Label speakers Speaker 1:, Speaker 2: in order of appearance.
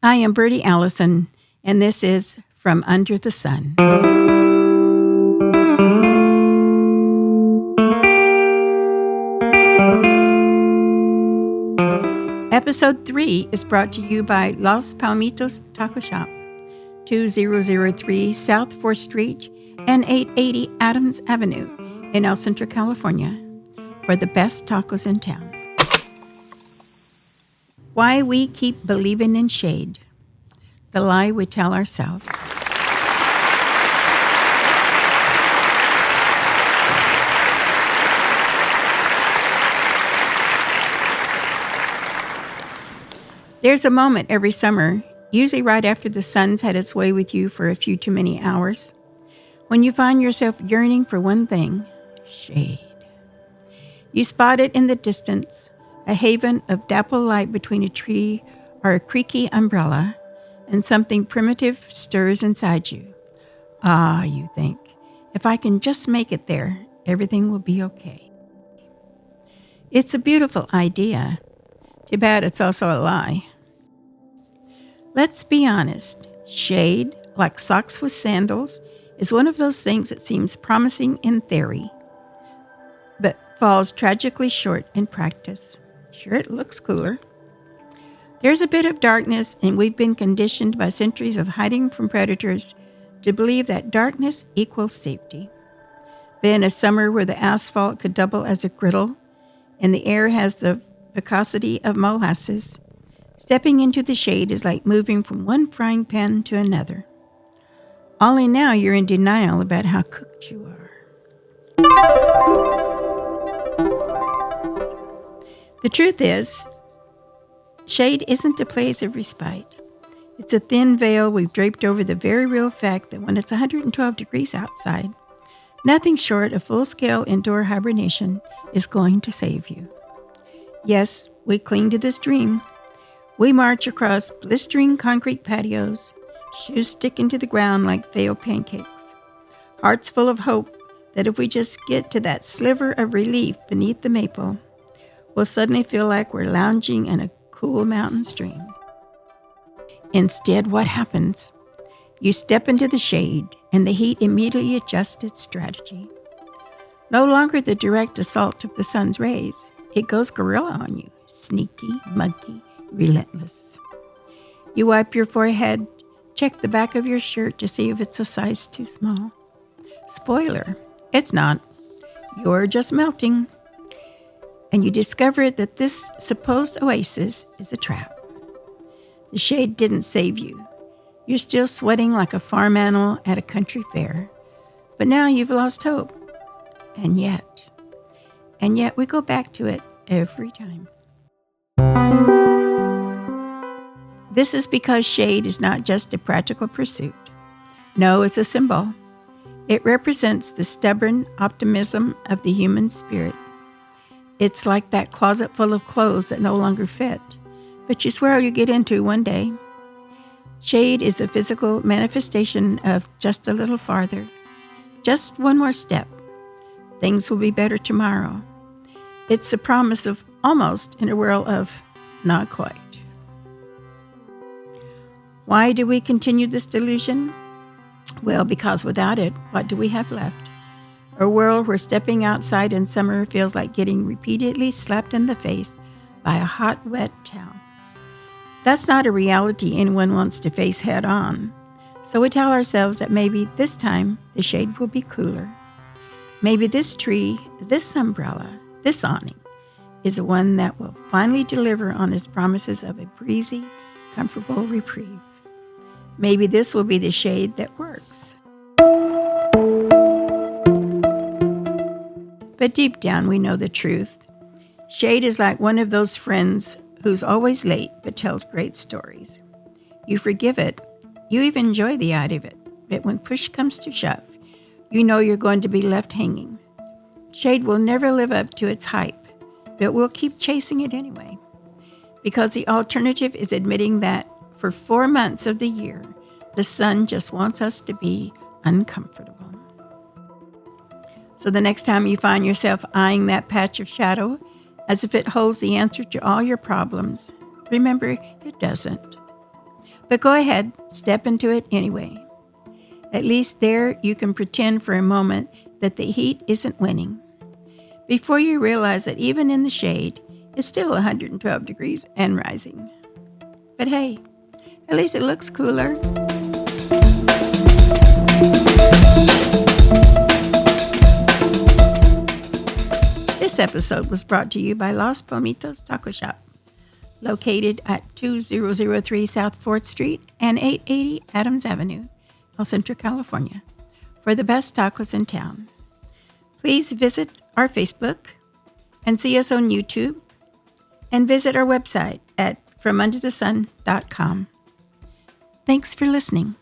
Speaker 1: I am Bertie Allison, and this is From Under the Sun. Episode 3 is brought to you by Los Palmitos Taco Shop, 2003 South 4th Street and 880 Adams Avenue in El Centro, California, for the best tacos in town. Why we keep believing in shade. The lie we tell ourselves. There's a moment every summer, usually right after the sun's had its way with you for a few too many hours, when you find yourself yearning for one thing, shade. You spot it in the distance, a haven of dapple light between a tree or a creaky umbrella, and something primitive stirs inside you. Ah, you think, if I can just make it there, everything will be okay. It's a beautiful idea. Too bad it's also a lie. Let's be honest. Shade, like socks with sandals, is one of those things that seems promising in theory, but falls tragically short in practice. Sure, it looks cooler. There's a bit of darkness, and we've been conditioned by centuries of hiding from predators to believe that darkness equals safety. But in a summer where the asphalt could double as a griddle and the air has the viscosity of molasses, stepping into the shade is like moving from one frying pan to another. Only now you're in denial about how cooked you are. The truth is, shade isn't a place of respite. It's a thin veil we've draped over the very real fact that when it's 112 degrees outside, nothing short of full-scale indoor hibernation is going to save you. Yes, we cling to this dream. We march across blistering concrete patios, shoes sticking to the ground like failed pancakes, hearts full of hope that if we just get to that sliver of relief beneath the maple, we'll suddenly feel like we're lounging in a cool mountain stream. Instead, what happens? You step into the shade, and the heat immediately adjusts its strategy. No longer the direct assault of the sun's rays. It goes guerrilla on you, sneaky, muggy, relentless. You wipe your forehead, check the back of your shirt to see if it's a size too small. Spoiler, it's not. You're just melting. And you discover that this supposed oasis is a trap. The shade didn't save you. You're still sweating like a farm animal at a country fair. But now you've lost hope. And yet we go back to it every time. This is because shade is not just a practical pursuit. No, it's a symbol. It represents the stubborn optimism of the human spirit. It's like that closet full of clothes that no longer fit, but you swear you'll get into one day. Shade is the physical manifestation of just a little farther. Just one more step. Things will be better tomorrow. It's the promise of almost in a world of not quite. Why do we continue this delusion? Well, because without it, what do we have left? A world where stepping outside in summer feels like getting repeatedly slapped in the face by a hot, wet towel. That's not a reality anyone wants to face head on. So we tell ourselves that maybe this time the shade will be cooler. Maybe this tree, this umbrella, this awning is the one that will finally deliver on its promises of a breezy, comfortable reprieve. Maybe this will be the shade that works. But deep down, we know the truth. Shade is like one of those friends who's always late but tells great stories. You forgive it. You even enjoy the idea of it. But when push comes to shove, you know you're going to be left hanging. Shade will never live up to its hype, but we'll keep chasing it anyway. Because the alternative is admitting that for 4 months of the year, the sun just wants us to be uncomfortable. So the next time you find yourself eyeing that patch of shadow as if it holds the answer to all your problems, remember, it doesn't. But go ahead, step into it anyway. At least there you can pretend for a moment that the heat isn't winning. Before you realize that even in the shade, it's still 112 degrees and rising. But hey, at least it looks cooler. This episode was brought to you by Los Pomitos Taco Shop, located at 2003 South 4th Street and 880 Adams Avenue, El Centro, California, for the best tacos in town. Please visit our Facebook and see us on YouTube, and visit our website at FromUnderTheSun.com. Thanks for listening.